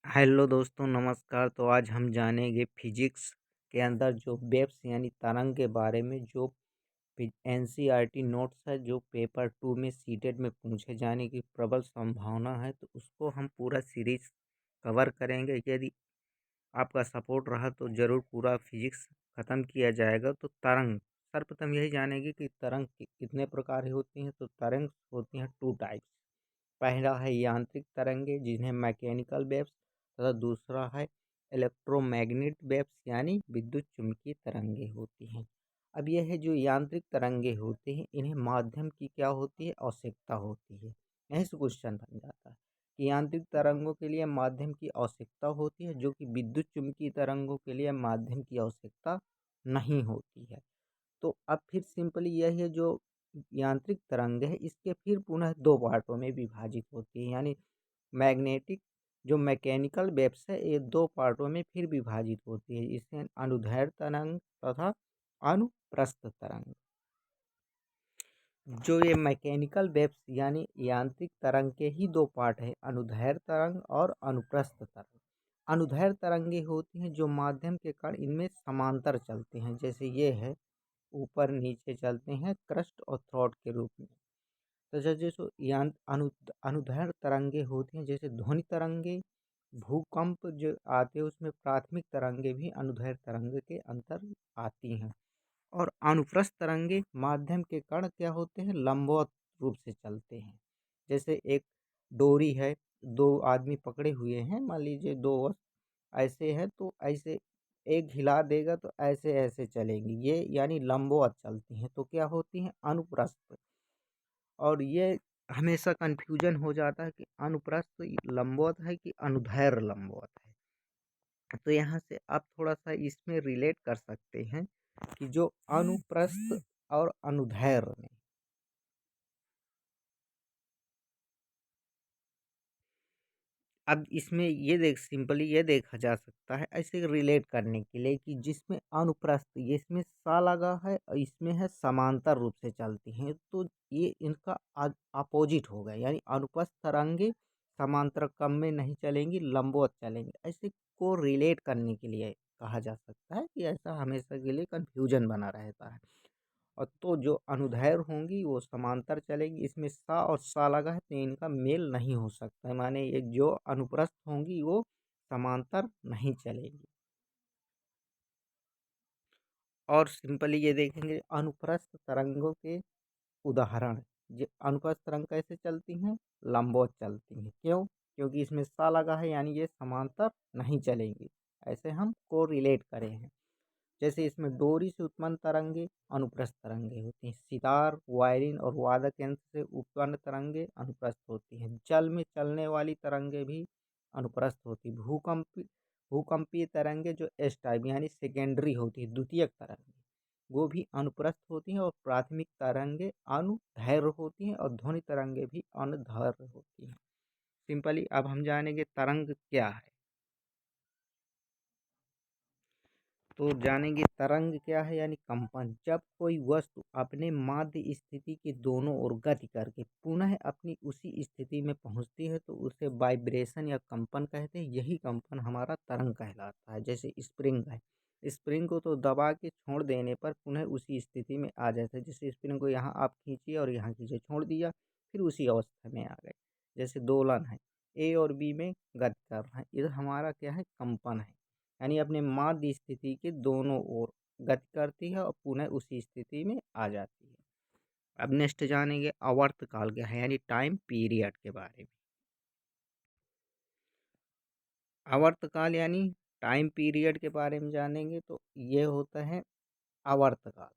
Hello दोस्तों, नमस्कार। तो आज हम जानेंगे फिजिक्स के अंदर जो वेव्स यानी तरंग के बारे में, जो एनसीईआरटी नोट्स है, जो पेपर 2 में सीटेट में पूछे जाने की प्रबल संभावना है। तो उसको हम पूरा सीरीज कवर करेंगे। यदि आपका सपोर्ट रहा तो ज़रूर पूरा फिजिक्स ख़त्म किया जाएगा। तो तरंग, सर्वप्रथम यही जानेंगे कि तरंग कितने प्रकार की होती हैं। तो तरंग होती हैं 2 टाइप्स। पहला है यांत्रिक तरंगे, जिन्हें मैकेनिकल वेव्स, तथा दूसरा है इलेक्ट्रोमैग्नेट वेव्स यानी विद्युत चुम्बकीय तरंगे होती हैं। अब यह है जो यांत्रिक तरंगे होते हैं, इन्हें माध्यम की क्या होती है, आवश्यकता होती है। यहीं से क्वेश्चन बन जाता है कि यांत्रिक तरंगों के लिए माध्यम की आवश्यकता होती है, जो कि विद्युत चुम्बकीय तरंगों के लिए माध्यम की आवश्यकता नहीं होती है। तो अब फिर सिंपली यही है, जो यांत्रिक तरंग है इसके फिर पुनः 2 पार्टों में विभाजित होती है। यानी मैग्नेटिक, जो मैकेनिकल वेव्स है, ये 2 पार्टों में फिर विभाजित होती है। इसमें अनुदैर्ध्य तरंग तथा अनुप्रस्थ तरंग। जो ये मैकेनिकल वेव्स यानी यांत्रिक तरंग के ही 2 पार्ट है, अनुदैर्ध्य तरंग और अनुप्रस्थ तरंग। अनुदैर्ध्य तरंगे होती हैं जो माध्यम के कण इनमें समांतर चलते हैं, जैसे ये है, ऊपर नीचे चलते हैं क्रस्ट और थ्रॉट के रूप में। तो जैसे जो अनुदैर्ध्य तरंगे होती हैं, जैसे ध्वनि तरंगे, भूकंप जो आते हैं, उसमें प्राथमिक तरंगे भी अनुदैर्ध्य तरंग के अंतर आती हैं। और अनुप्रस्थ तरंगे माध्यम के कण क्या होते हैं, लंबवत रूप से चलते हैं। जैसे एक डोरी है, 2 आदमी पकड़े हुए हैं, मान लीजिए 2 ऐसे है, तो ऐसे एक हिला देगा तो ऐसे ऐसे चलेंगी, ये यानी लंबवत चलती हैं, तो क्या होती हैं, अनुप्रस्थ। और ये हमेशा कन्फ्यूजन हो जाता है कि अनुप्रस्थ लंबवत है कि अनुदैर्ध्य लंबवत है। तो यहाँ से आप थोड़ा सा इसमें रिलेट कर सकते हैं कि जो अनुप्रस्थ और अनुदैर्ध्य में, अब इसमें ये सिंपली ये देखा जा सकता है ऐसे रिलेट करने के लिए कि जिसमें अनुप्रस्थ, ये इसमें सा लगा है और इसमें है समांतर रूप से चलती हैं, तो ये इनका अपोजिट हो गया। यानी अनुप्रस्थ तरंगे समांतर क्रम में नहीं चलेंगी, लंबवत चलेंगे। ऐसे को रिलेट करने के लिए कहा जा सकता है कि ऐसा हमेशा के लिए कन्फ्यूजन बना रहता है। और तो जो अनुदैर्ध्य होंगी वो समांतर चलेंगी, इसमें सा और सा लगा है तो इनका मेल नहीं हो सकता है, माने ये जो अनुप्रस्थ होंगी वो समांतर नहीं चलेगी। और सिंपली ये देखेंगे अनुप्रस्थ तरंगों के उदाहरण। ये अनुप्रस्थ तरंग कैसे चलती हैं, लंबवत चलती हैं। क्यों? क्योंकि इसमें सा लगा है, यानी ये समांतर नहीं चलेंगी। ऐसे हम को रिलेट करें हैं। जैसे इसमें डोरी से उत्पन्न तरंगे अनुप्रस्थ तरंगे होती हैं। सितार, वायलिन और वादक यंत्र से उत्पन्न तरंगे अनुप्रस्थ होती हैं। जल में चलने वाली तरंगे भी अनुप्रस्थ होती। भूकंपीय तरंगे जो एस टाइप यानी सेकेंडरी होती है, द्वितीयक तरंगे, वो भी अनुप्रस्थ होती हैं। और प्राथमिक तरंगे अनुदैर्ध्य होती हैं और ध्वनि तरंगे भी अनुदैर्ध्य होती हैं। सिंपली अब हम जानेंगे तरंग क्या है। तो जानेंगे तरंग क्या है, यानी कंपन। जब कोई वस्तु अपने माध्य स्थिति के दोनों ओर गति करके पुनः अपनी उसी स्थिति में पहुंचती है तो उसे वाइब्रेशन या कंपन कहते हैं। यही कंपन हमारा तरंग कहलाता है। जैसे स्प्रिंग है, स्प्रिंग को तो दबा के छोड़ देने पर पुनः उसी स्थिति में आ जाता है। जैसे स्प्रिंग को यहाँ आप खींचिए और यहाँ खींचिए, छोड़ दिया, फिर उसी अवस्था में आ गए। जैसे दोलन है, ए और बी में गति कर रहा है, इधर हमारा क्या है, कंपन है। यानी अपने माध्य स्थिति के दोनों ओर गति करती है और पुनः उसी स्थिति में आ जाती है। अब नेक्स्ट जानेंगे आवर्तकाल क्या है, यानी टाइम पीरियड के बारे में। आवर्तकाल यानी टाइम पीरियड के बारे में जानेंगे। तो ये होता है आवर्तकाल,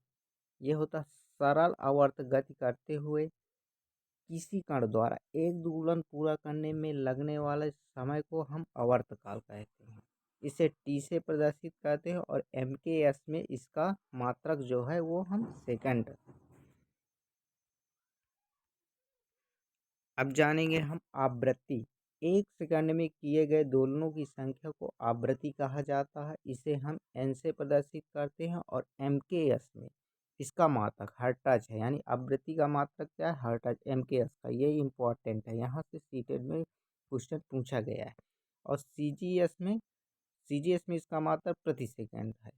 ये होता है सरल आवर्त गति करते हुए किसी कण द्वारा एक दोलन पूरा करने में लगने वाले समय को हम आवर्तकाल कहते हैं। इसे टी से प्रदर्शित करते हैं और एम के एस में इसका मात्रक जो है वो हम सेकंड। अब जानेंगे हम आवृत्ति। एक सेकंड में किए गए दोलनों की संख्या को आवृत्ति कहा जाता है। इसे हम एन से प्रदर्शित करते हैं और एम के एस में इसका मात्रक हर्ट्ज है। यानी आवृत्ति का मात्रक क्या है, हर्ट्ज। एम के एस का ये इम्पोर्टेंट है, यहाँ से सीटेड में क्वेश्चन पूछा गया है। और सीजीएस में इसका मात्रा प्रति सेकंड है।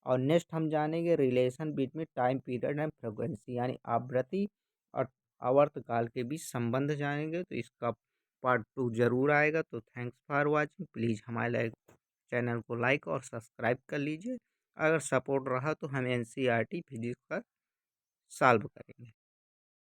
और नेक्स्ट हम जानेंगे relation between time period and frequency, यानी आवृत्ति और आवर्तकाल के बीच संबंध जानेंगे। तो इसका पार्ट 2 जरूर आएगा। तो थैंक्स फॉर वाचिंग। प्लीज़ हमारे चैनल को लाइक और सब्सक्राइब कर लीजिए। अगर सपोर्ट रहा तो हम एनसीईआरटी फिजिक्स का सॉल्व करेंगे।